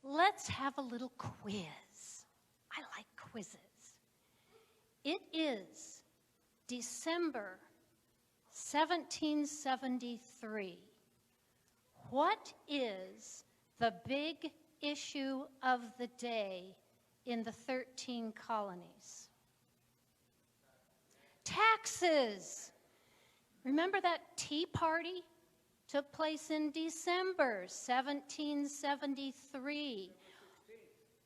let's have a little quiz. I like quizzes. It is December 1773. What is the big issue of the day in the 13 colonies? Taxes. Remember that Tea Party took place in December 1773.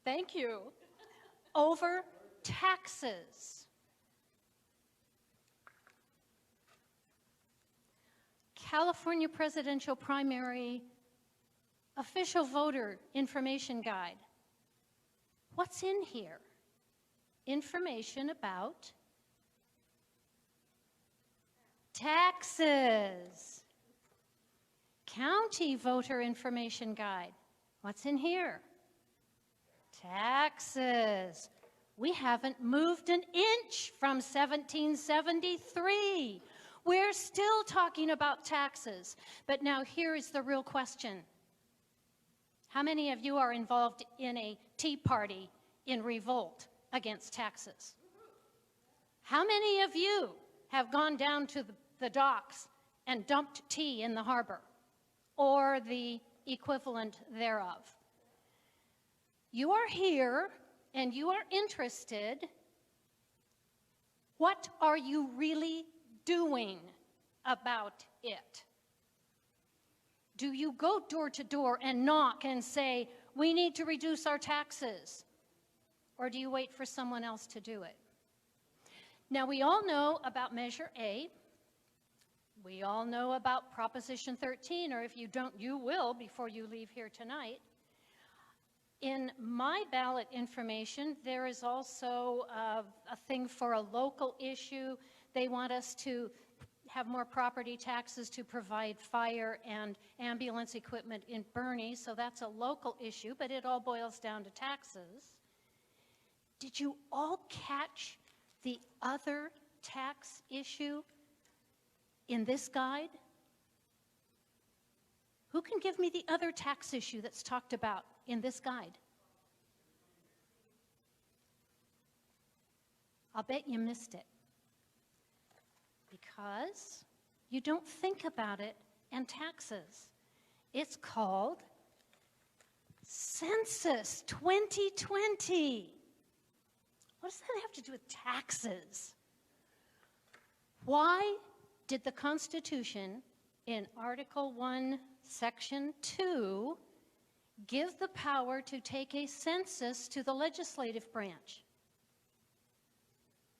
Thank you. Over taxes. California Presidential Primary Official Voter Information Guide. What's in here? Information about taxes. County Voter Information Guide. What's in here? Taxes. We haven't moved an inch from 1773. We're still talking about taxes. But now here is the real question. How many of you are involved in a tea party in revolt against taxes? How many of you have gone down to the docks and dumped tea in the harbor or the equivalent thereof? You are here and you are interested. What are you really doing about it? Do you go door to door and knock and say, we need to reduce our taxes? Or do you wait for someone else to do it? Now, we all know about Measure A. We all know about Proposition 13, or if you don't, you will before you leave here tonight. In my ballot information, there is also a thing for a local issue. They want us to have more property taxes to provide fire and ambulance equipment in Bernie, so that's a local issue, but it all boils down to taxes. Did you all catch the other tax issue in this guide? Who can give me the other tax issue that's talked about in this guide? I'll bet you missed it. Because you don't think about it and taxes. It's called Census 2020. What does that have to do with taxes? Why did the Constitution in Article 1, Section 2 give the power to take a census to the legislative branch?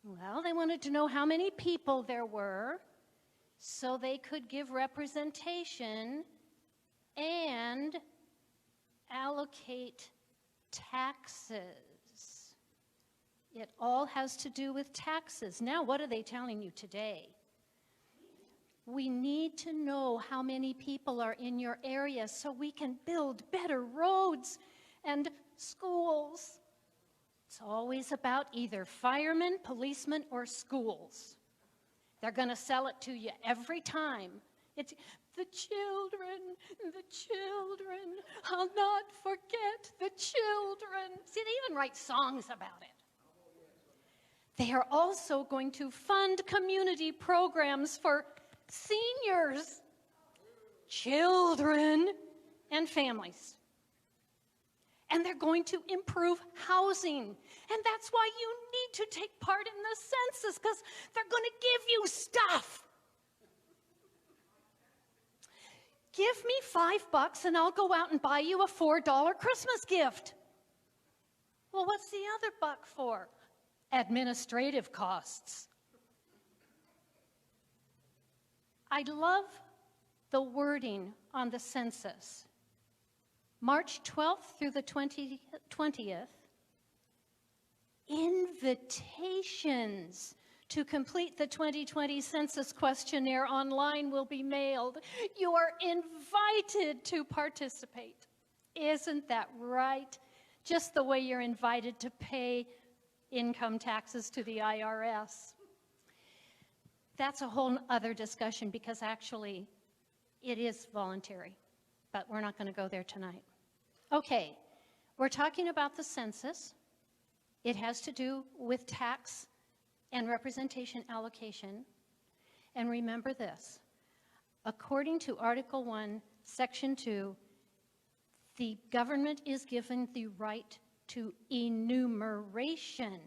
Well, they wanted to know how many people there were so they could give representation and allocate taxes. It all has to do with taxes. Now, what are they telling you today? We need to know how many people are in your area so we can build better roads and schools. It's always about either firemen, policemen, or schools. They're going to sell it to you every time. It's the children, I'll not forget the children. See, they even write songs about it. They are also going to fund community programs for seniors, children, and families. And they're going to improve housing. And that's why you need to take part in the census, because they're going to give you stuff. Give me $5 and I'll go out and buy you a $4 Christmas gift. Well, what's the other buck for? Administrative costs. I love the wording on the census. March 12th through the 20th, invitations to complete the 2020 census questionnaire online will be mailed. You are invited to participate. Isn't that right? Just the way you're invited to pay income taxes to the IRS. That's a whole other discussion because actually it is voluntary, but we're not going to go there tonight. Okay, We're talking about the census. It has to do with tax and representation allocation. And remember this, according to Article 1, Section 2, the government is given the right to enumeration.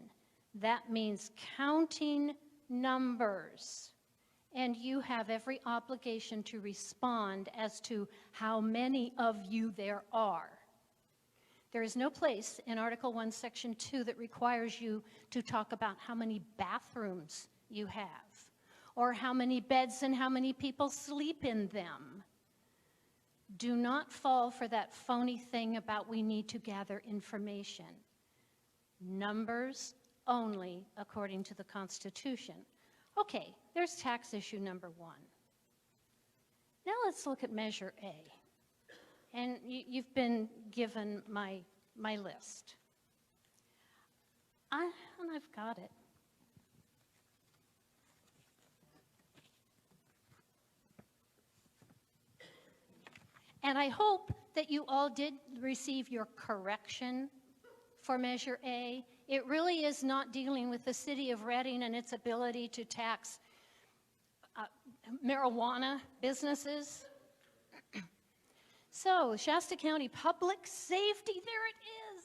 That means counting numbers. And you have every obligation to respond as to how many of you there are. There is no place in Article 1, Section 2 that requires you to talk about how many bathrooms you have, or how many beds and how many people sleep in them. Do not fall for that phony thing about we need to gather information. Numbers only according to the Constitution. Okay, there's tax issue number 1. Now let's look at Measure A. And you've been given my list. And I've got it. And I hope that you all did receive your correction for Measure A. It really is not dealing with the city of Reading and its ability to tax marijuana businesses. So, Shasta County Public Safety, there it is.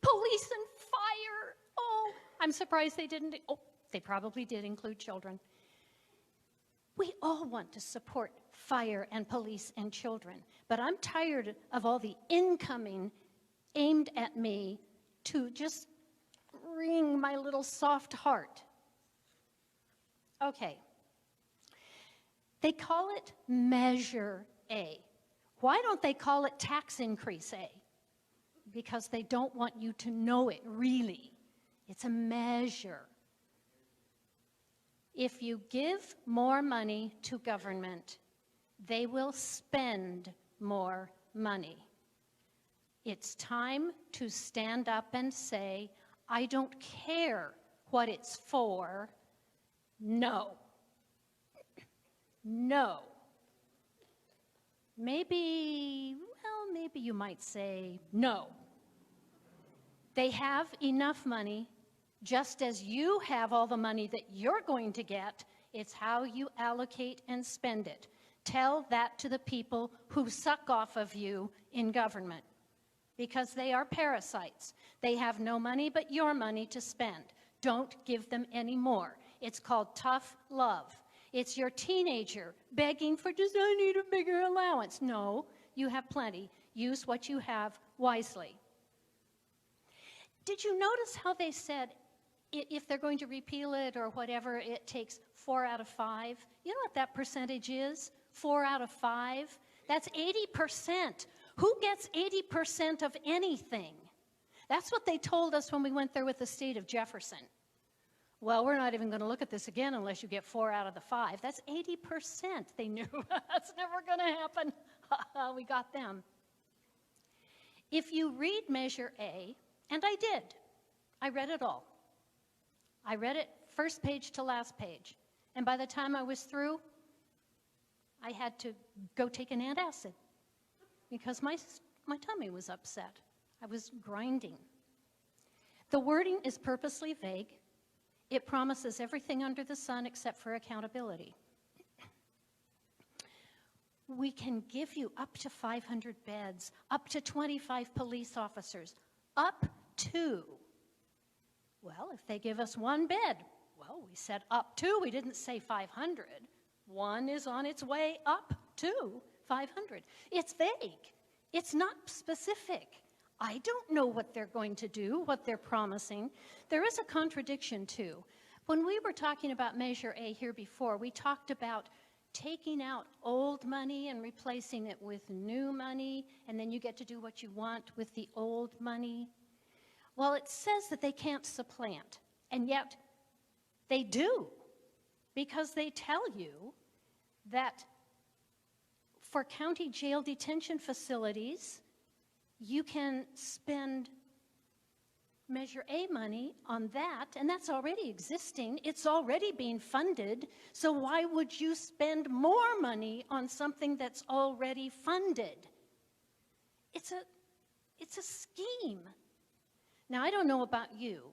Police and fire. Oh, I'm surprised they didn't. Oh, they probably did include children. We all want to support fire and police and children, but I'm tired of all the incoming aimed at me to just wring my little soft heart. Okay. They call it Measure A. Why don't they call it Tax Increase A? Because they don't want you to know it, really. It's a measure. If you give more money to government, they will spend more money. It's time to stand up and say, I don't care what it's for. No. No. Maybe you might say no. They have enough money, just as you have all the money that you're going to get. It's how you allocate and spend it. Tell that to the people who suck off of you in government, because they are parasites. They have no money but your money to spend. Don't give them any more. It's called tough love. It's your teenager begging for just, I need a bigger allowance. No, you have plenty. Use what you have wisely. Did you notice how they said if they're going to repeal it or whatever, it takes 4 out of 5? You know what that percentage is? 4 out of 5? That's 80%. Who gets 80% of anything? That's what they told us when we went there with the state of Jefferson. Well, we're not even going to look at this again unless you get 4 out of the 5. That's 80%. They knew that's never going to happen. We got them. If you read Measure A, and I did, I read it all. I read it first page to last page. And by the time I was through, I had to go take an antacid because my tummy was upset. I was grinding. The wording is purposely vague. It promises everything under the sun except for accountability. We can give you up to 500 beds, up to 25 police officers, up to. Well, if they give us 1 bed, well, we said up to, we didn't say 500. 1 is on its way up to 500. It's vague. It's not specific. I don't know what they're going to do, what they're promising. There is a contradiction, too. When we were talking about Measure A here before, we talked about taking out old money and replacing it with new money, and then you get to do what you want with the old money. Well, it says that they can't supplant, and yet they do, because they tell you that for county jail detention facilities, you can spend Measure A money on that, and that's already existing. It's already being funded, so why would you spend more money on something that's already funded? It's It's a scheme. Now, I don't know about you,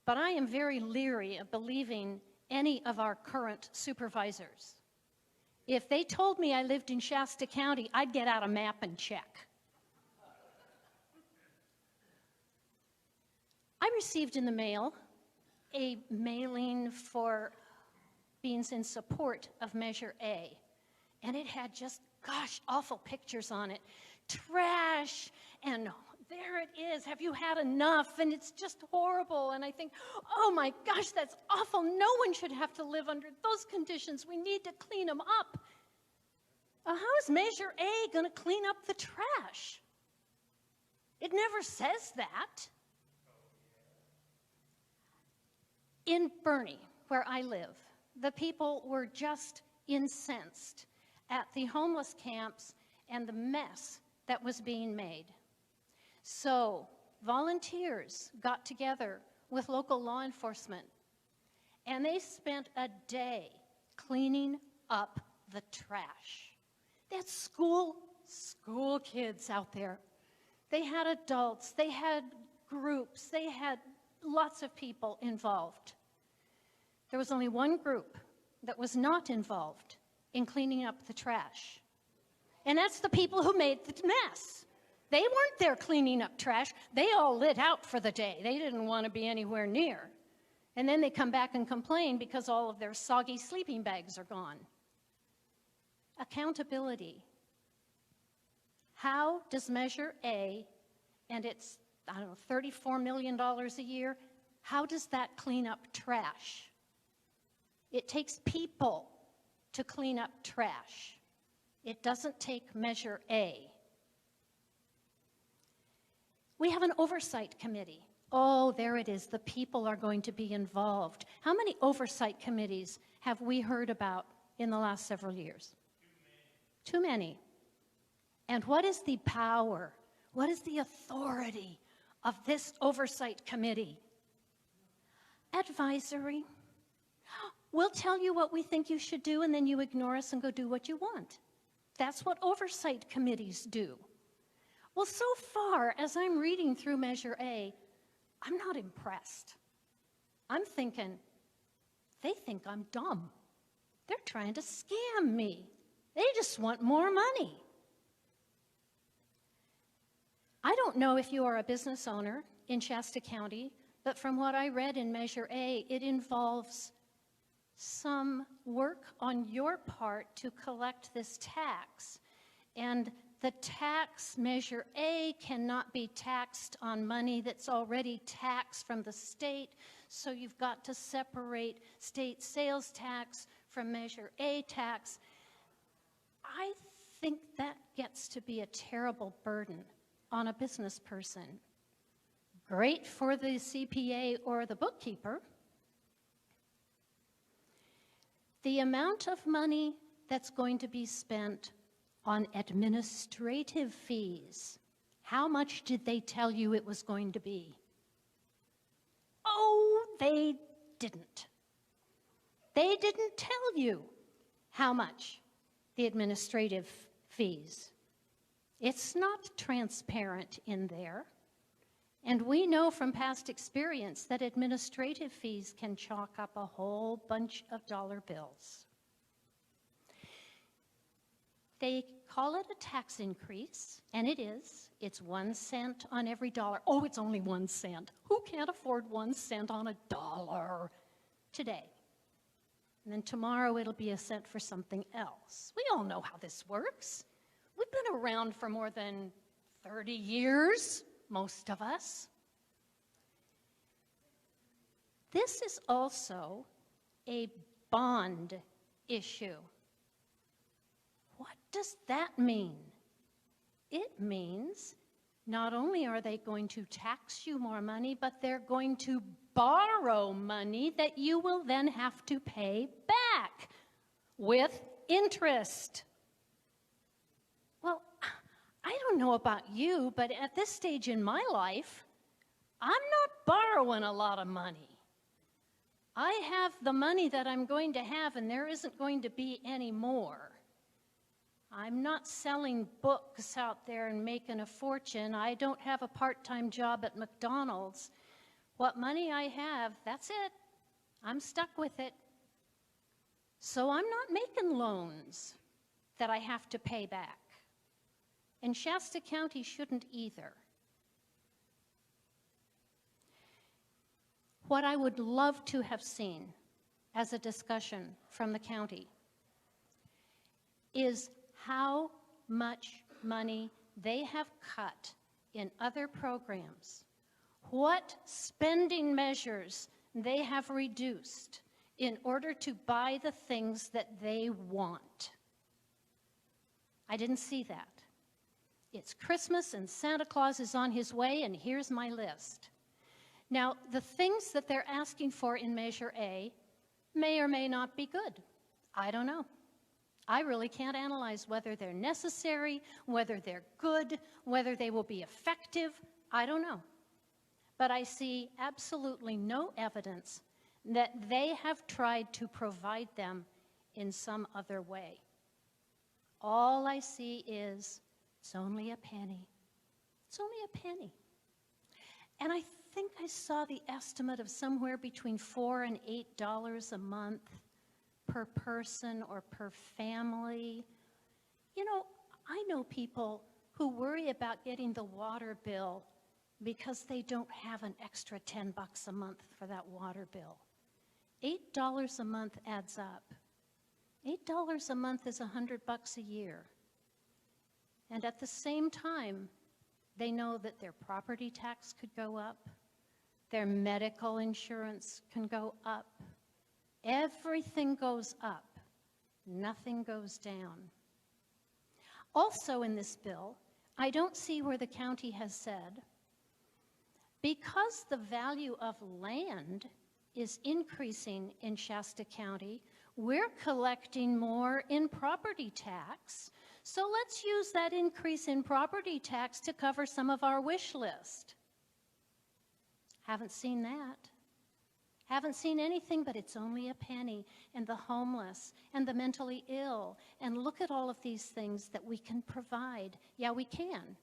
but I am very leery of believing any of our current supervisors. If they told me I lived in Shasta County, I'd get out a map and check. I received in the mail a mailing for being in support of Measure A, and it had just, gosh, awful pictures on it. Trash, and there it is. Have you had enough? And it's just horrible. And I think, oh my gosh, that's awful. No one should have to live under those conditions. We need to clean them up. How is Measure A going to clean up the trash? It never says that. In Bernie, where I live, the people were just incensed at the homeless camps and the mess that was being made. So volunteers got together with local law enforcement, and they spent a day cleaning up the trash. They had school kids out there. They had adults, they had groups, they had lots of people involved. There was only one group that was not involved in cleaning up the trash. And that's the people who made the mess. They weren't there cleaning up trash. They all lit out for the day. They didn't want to be anywhere near. And then they come back and complain because all of their soggy sleeping bags are gone. Accountability. How does Measure A, and it's, I don't know, $34 million a year, how does that clean up trash? It takes people to clean up trash. It doesn't take Measure A. We have an oversight committee. Oh, there it is. The people are going to be involved. How many oversight committees have we heard about in the last several years? Too many. And what is the power? What is the authority of this oversight committee? Advisory. We'll tell you what we think you should do, and then you ignore us and go do what you want. That's what oversight committees do. Well, so far, as I'm reading through Measure A, I'm not impressed. I'm thinking, they think I'm dumb. They're trying to scam me. They just want more money. I don't know if you are a business owner in Shasta County, but from what I read in Measure A, it involves some work on your part to collect this tax. And the tax, Measure A, cannot be taxed on money that's already taxed from the state, so you've got to separate state sales tax from Measure A tax. I think that gets to be a terrible burden on a business person. Great for the CPA or the bookkeeper. The amount of money that's going to be spent on administrative fees, how much did they tell you it was going to be? Oh, they didn't. They didn't tell you how much the administrative fees. It's not transparent in there. And we know from past experience that administrative fees can chalk up a whole bunch of dollar bills. They call it a tax increase, and it is. It's 1 cent on every dollar. Oh, it's only 1 cent. Who can't afford 1 cent on a dollar today? And then tomorrow it'll be a cent for something else. We all know how this works. We've been around for more than 30 years, most of us. This is also a bond issue. What does that mean? It means not only are they going to tax you more money, but they're going to borrow money that you will then have to pay back with interest. Well, I don't know about you, but at this stage in my life, I'm not borrowing a lot of money. I have the money that I'm going to have, and there isn't going to be any more. I'm not selling books out there and making a fortune. I don't have a part-time job at McDonald's. What money I have, that's it. I'm stuck with it. So I'm not making loans that I have to pay back. And Shasta County shouldn't either. What I would love to have seen as a discussion from the county is how much money they have cut in other programs, what spending measures they have reduced in order to buy the things that they want. I didn't see that. It's Christmas and Santa Claus is on his way, and here's my list. Now, the things that they're asking for in Measure A may or may not be good. I don't know. I really can't analyze whether they're necessary, whether they're good, whether they will be effective. I don't know. But I see absolutely no evidence that they have tried to provide them in some other way. All I see is, it's only a penny. It's only a penny. And I think I saw the estimate of somewhere between $4 and $8 a month per person or per family. You know, I know people who worry about getting the water bill because they don't have an extra 10 bucks a month for that water bill. $8 a month adds up. $8 a month is 100 bucks a year. And at the same time, they know that their property tax could go up, their medical insurance can go up. Everything goes up. Nothing goes down. Also in this bill, I don't see where the county has said, because the value of land is increasing in Shasta County, we're collecting more in property tax, so let's use that increase in property tax to cover some of our wish list. Haven't seen that. Haven't seen anything, but it's only a penny, and the homeless, and the mentally ill, and look at all of these things that we can provide. Yeah, we can.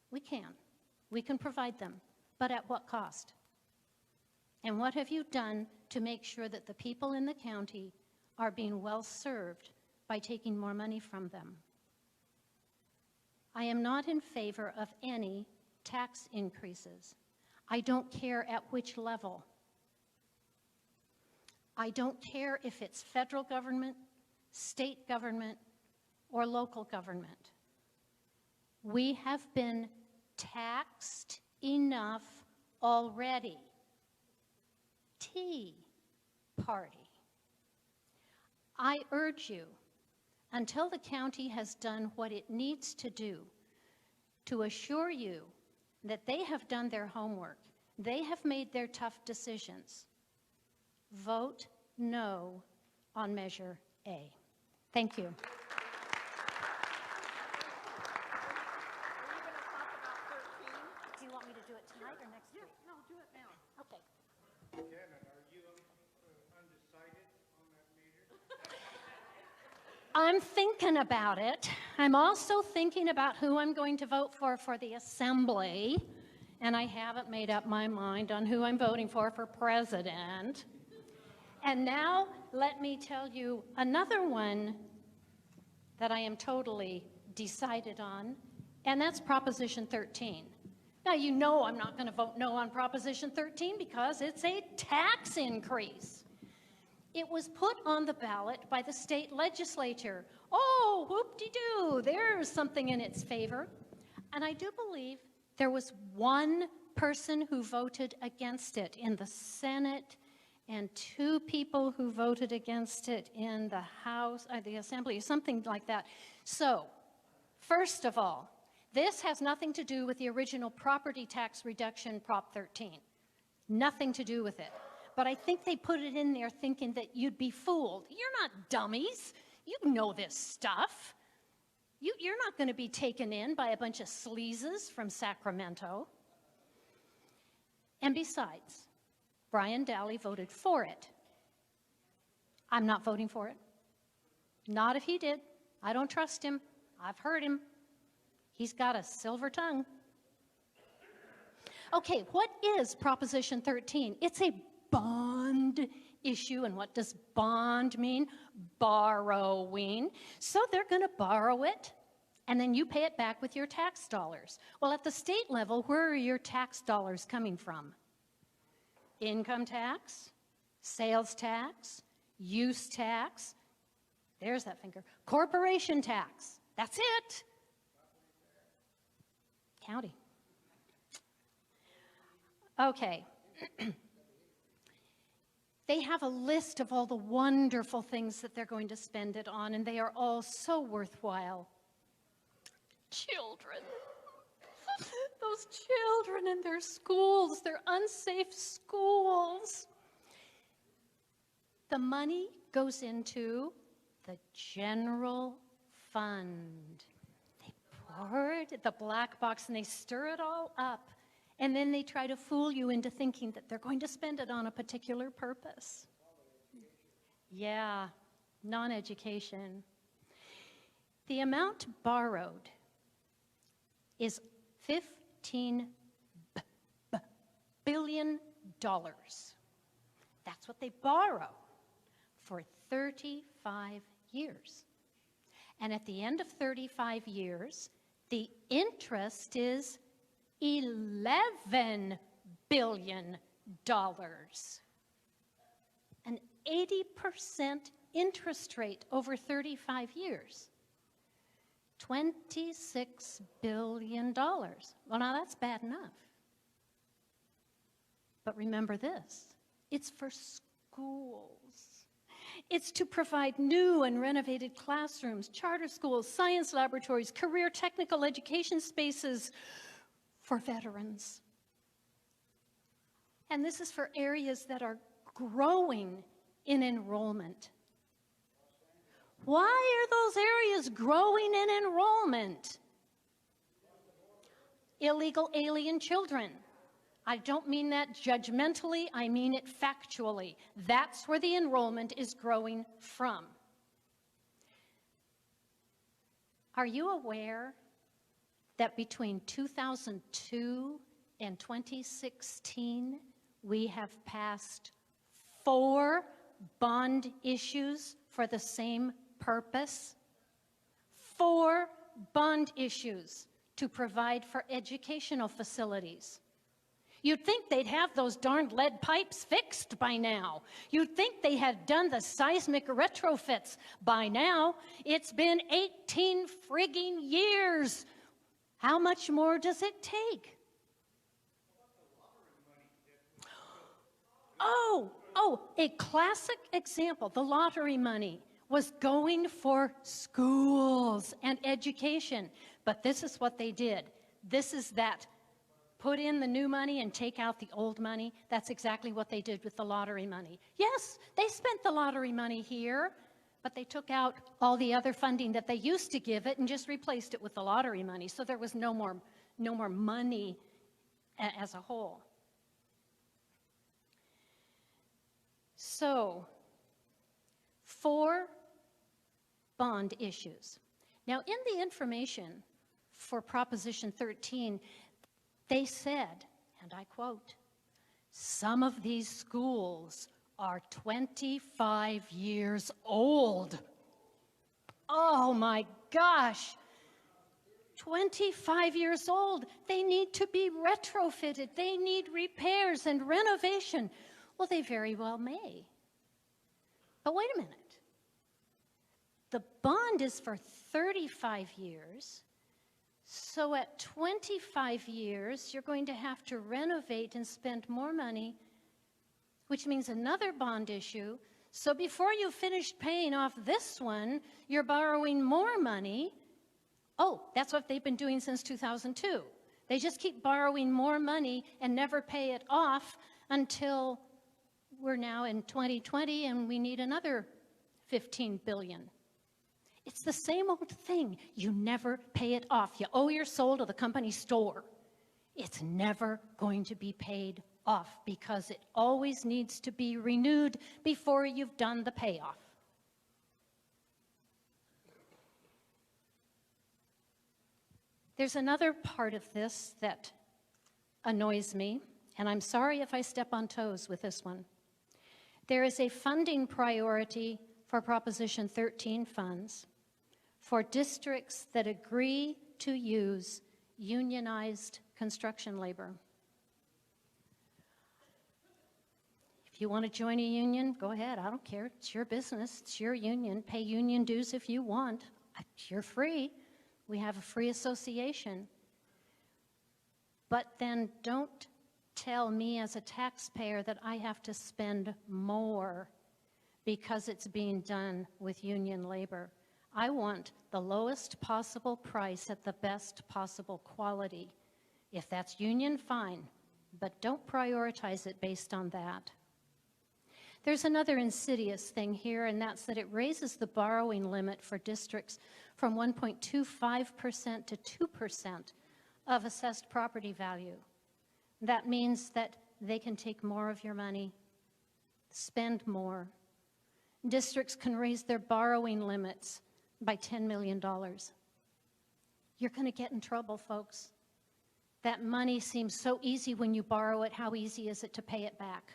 We can. We can provide them, but at what cost? And what have you done to make sure that the people in the county are being well served by taking more money from them? I am not in favor of any tax increases. I don't care at which level. I don't care if it's federal government, state government, or local government. We have been taxed enough already. Tea party. I urge you, until the county has done what it needs to do to assure you that they have done their homework, they have made their tough decisions, vote no on Measure A. Thank you. Are you going to talk about 13? Do you want me to do it tonight or next week? No, do it now. Okay. Janet, are you undecided on that measure? I'm thinking about it. I'm also thinking about who I'm going to vote for the assembly, and I haven't made up my mind on who I'm voting for president. And now let me tell you another one that I am totally decided on, and that's Proposition 13. Now, you know I'm not going to vote no on Proposition 13 because it's a tax increase. It was put on the ballot by the state legislature. Oh, whoop-de-doo, there's something in its favor. And I do believe there was one person who voted against it in the Senate and two people who voted against it in the House, the Assembly, something like that. So, first of all, this has nothing to do with the original property tax reduction, Prop 13. Nothing to do with it. But I think they put it in there thinking that you'd be fooled. You're not dummies. You know this stuff. You're not going to be taken in by a bunch of sleazes from Sacramento. And besides, Brian Dowley voted for it. I'm not voting for it. Not if he did. I don't trust him. I've heard him. He's got a silver tongue. Okay, what is Proposition 13? It's a bond issue, and what does bond mean? Borrowing. So they're going to borrow it, and then you pay it back with your tax dollars. Well, at the state level, where are your tax dollars coming from? Income tax, sales tax, use tax. There's that finger. Corporation tax. That's it. County. Okay. They have a list of all the wonderful things that they're going to spend it on, and they are all so worthwhile. Children. Those children in their schools, their unsafe schools. The money goes into the general fund. They pour it in the black box and they stir it all up. And then they try to fool you into thinking that they're going to spend it on a particular purpose. Yeah, non-education. The amount borrowed is $15 billion. That's what they borrow for 35 years. And at the end of 35 years, the interest is $11 billion. An 80% interest rate over 35 years. $26 billion. Well, now that's bad enough. But remember this, it's for schools. It's to provide new and renovated classrooms, charter schools, science laboratories, career technical education spaces for veterans. And this is for areas that are growing in enrollment. Why are those areas growing in enrollment? Illegal alien children. I don't mean that judgmentally, I mean it factually. That's where the enrollment is growing from. Are you aware that between 2002 and 2016, we have passed 4 bond issues for the same purpose? 4 bond issues to provide for educational facilities. You'd think they'd have those darned lead pipes fixed by now. You'd think they had done the seismic retrofits by now. It's been 18 frigging years. How much more does it take? A classic example, the lottery money was going for schools and education. But this is what they did. This is that. Put in the new money and take out the old money. That's exactly what they did with the lottery money. Yes, they spent the lottery money here, but they took out all the other funding that they used to give it and just replaced it with the lottery money. So there was no more money as a whole. So, 4 bond issues. Now, in the information for Proposition 13, they said, and I quote, "Some of these schools are 25 years old." Oh my gosh, 25 years old. They need to be retrofitted. They need repairs and renovation. Well, they very well may. But wait a minute. The bond is for 35 years. So at 25 years, you're going to have to renovate and spend more money, which means another bond issue. So before you finish paying off this one, you're borrowing more money. Oh, that's what they've been doing since 2002. They just keep borrowing more money and never pay it off until we're now in 2020 and we need another $15 billion. It's the same old thing. You never pay it off. You owe your soul to the company store. It's never going to be paid off because it always needs to be renewed before you've done the payoff. There's another part of this that annoys me, and I'm sorry if I step on toes with this one. There is a funding priority for Proposition 13 funds for districts that agree to use unionized construction labor. If you want to join a union, go ahead. I don't care. It's your business. It's your union. Pay union dues if you want. You're free. We have a free association. But then don't tell me as a taxpayer that I have to spend more because it's being done with union labor. I want the lowest possible price at the best possible quality. If that's union, fine, but don't prioritize it based on that. There's another insidious thing here, and that's that it raises the borrowing limit for districts from 1.25% to 2% of assessed property value. That means that they can take more of your money, spend more. Districts can raise their borrowing limits by $10 million. You're going to get in trouble, folks. That money seems so easy when you borrow it. How easy is it to pay it back?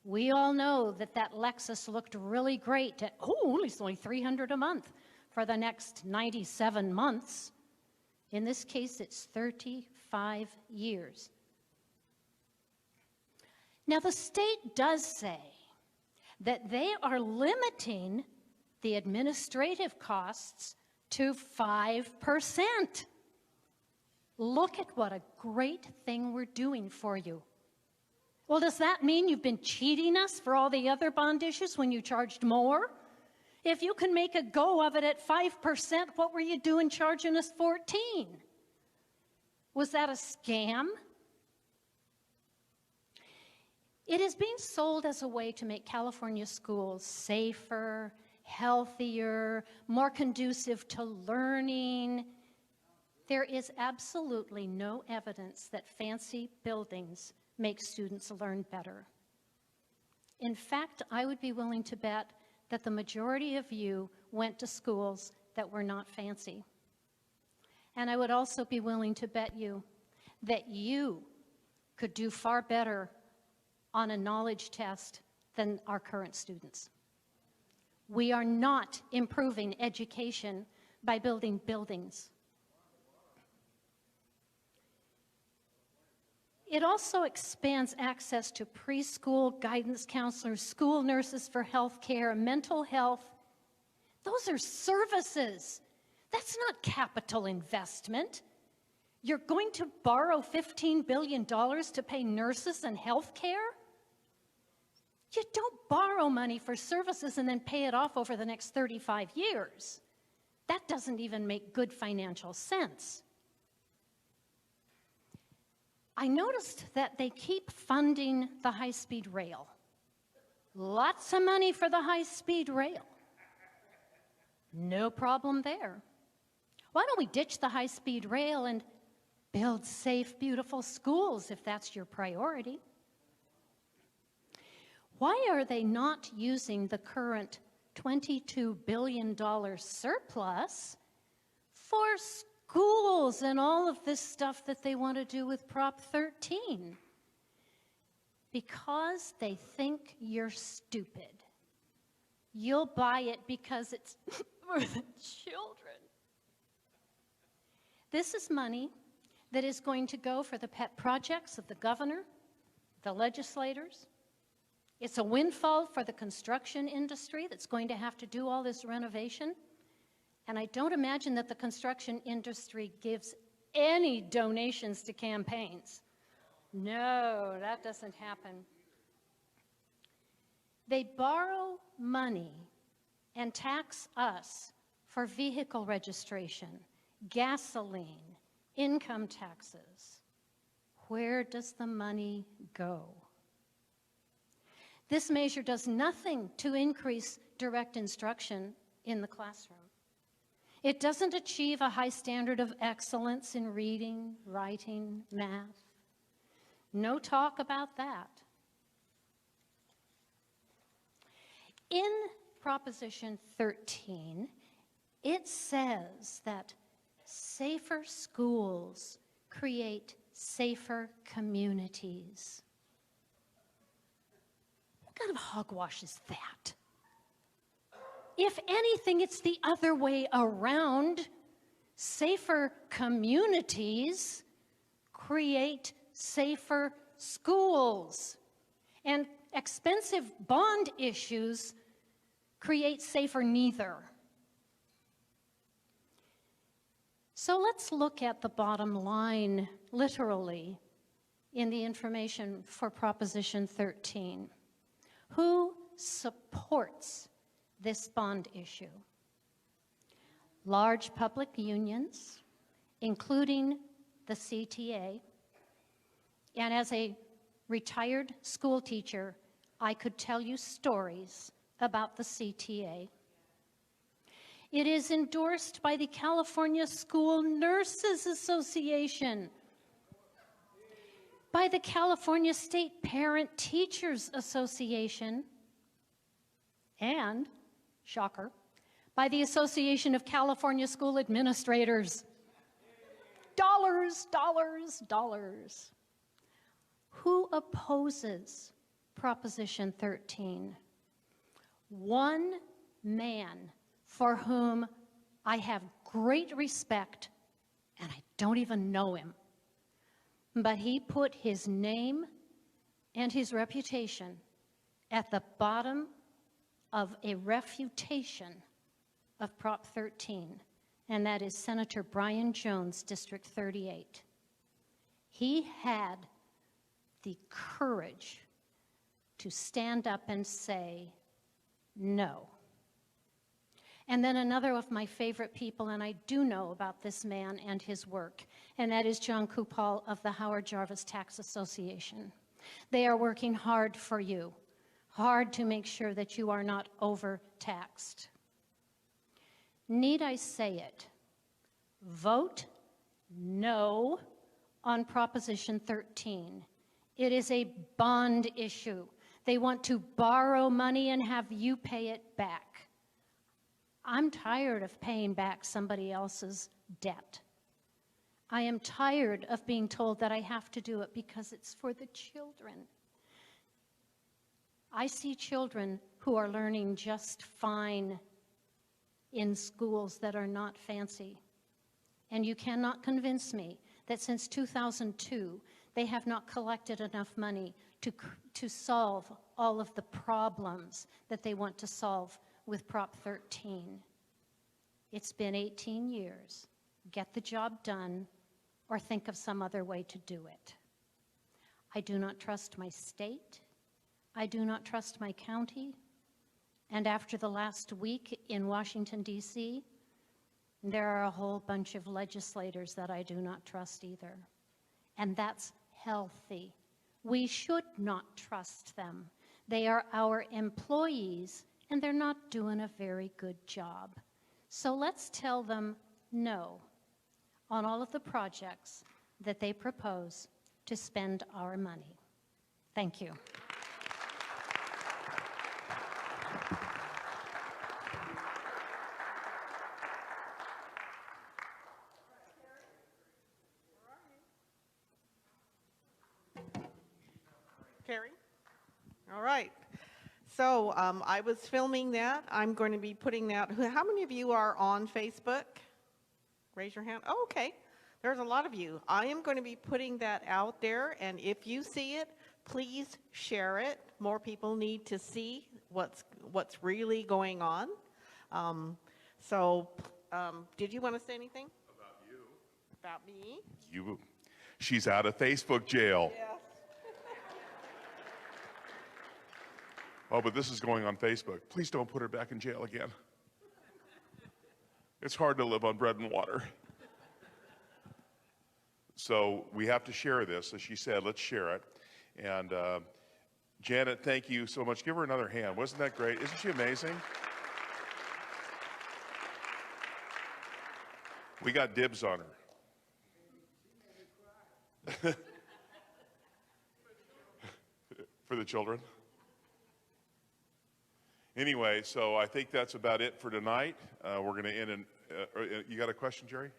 We all know that that Lexus looked really great at, it's only $300 a month for the next 97 months. In this case, it's 35 years. Now, the state does say that they are limiting the administrative costs to 5%. Look at what a great thing we're doing for you. Well, does that mean you've been cheating us for all the other bond issues when you charged more? If you can make a go of it at 5%, what were you doing charging us 14? Was that a scam? It is being sold as a way to make California schools safer, healthier, more conducive to learning. There is absolutely no evidence that fancy buildings make students learn better. In fact, I would be willing to bet that the majority of you went to schools that were not fancy. And I would also be willing to bet you that you could do far better on a knowledge test than our current students. We are not improving education by building buildings. It also expands access to preschool, guidance counselors, school nurses for health care, mental health. Those are services. That's not capital investment. You're going to borrow $15 billion to pay nurses and health care? You don't borrow money for services and then pay it off over the next 35 years. That doesn't even make good financial sense. I noticed that they keep funding the high-speed rail. Lots of money for the high-speed rail. No problem there. Why don't we ditch the high-speed rail and build safe, beautiful schools if that's your priority? Why are they not using the current $22 billion surplus for schools and all of this stuff that they want to do with Prop 13? Because they think you're stupid. You'll buy it because it's for the children. This is money that is going to go for the pet projects of the governor, the legislators. It's a windfall for the construction industry that's going to have to do all this renovation. And I don't imagine that the construction industry gives any donations to campaigns. No, that doesn't happen. They borrow money and tax us for vehicle registration, gasoline, income taxes. Where does the money go? This measure does nothing to increase direct instruction in the classroom. It doesn't achieve a high standard of excellence in reading, writing, math. No talk about that. In Proposition 13, it says that Safer schools create safer communities. What kind of hogwash is that? If anything, it's the other way around. Safer communities create safer schools. And expensive bond issues create safer neither. So let's look at the bottom line, literally, in the information for Proposition 13. Who supports this bond issue? Large public unions, including the CTA. And as a retired school teacher, I could tell you stories about the CTA. It is endorsed by the California School Nurses Association, by the California State Parent Teachers Association, and, shocker, by the Association of California School Administrators. Dollars, dollars, dollars. Who opposes Proposition 13? One man for whom I have great respect, and I don't even know him. But he put his name and his reputation at the bottom of a refutation of Prop 13, and that is Senator Brian Jones, District 38. He had the courage to stand up and say, no. And then another of my favorite people, and I do know about this man and his work, and that is John Kupal of the Howard Jarvis Tax Association. They are working hard for you, hard to make sure that you are not overtaxed. Need I say it? Vote no on Proposition 13. It is a bond issue. They want to borrow money and have you pay it back. I'm tired of paying back somebody else's debt. I am tired of being told that I have to do it because it's for the children. I see children who are learning just fine in schools that are not fancy. And you cannot convince me that since 2002, they have not collected enough money to solve all of the problems that they want to solve with Prop 13. It's been 18 years. Get the job done or think of some other way to do it. I do not trust my state. I do not trust my county. And after the last week in Washington, D.C., there are a whole bunch of legislators that I do not trust either. And that's healthy. We should not trust them. They are our employees, and they're not doing a very good job. So let's tell them no on all of the projects that they propose to spend our money. Thank you. Carrie? All right. So I was filming that. I'm going to be putting that. How many of you are on Facebook? Raise your hand. Oh, okay. There's a lot of you. I am going to be putting that out there, and if you see it, please share it. More people need to see what's really going on. Did you want to say anything? About you. About me? She's out of Facebook jail. Yes. Oh, but this is going on Facebook. Please don't put her back in jail again. It's hard to live on bread and water. So we have to share this. As she said, let's share it. And Janet, thank you so much. Give her another hand. Wasn't that great? Isn't she amazing? We got dibs on her. For the children. Anyway, so I think that's about it for tonight. We're going to end in, you got a question, Jerry?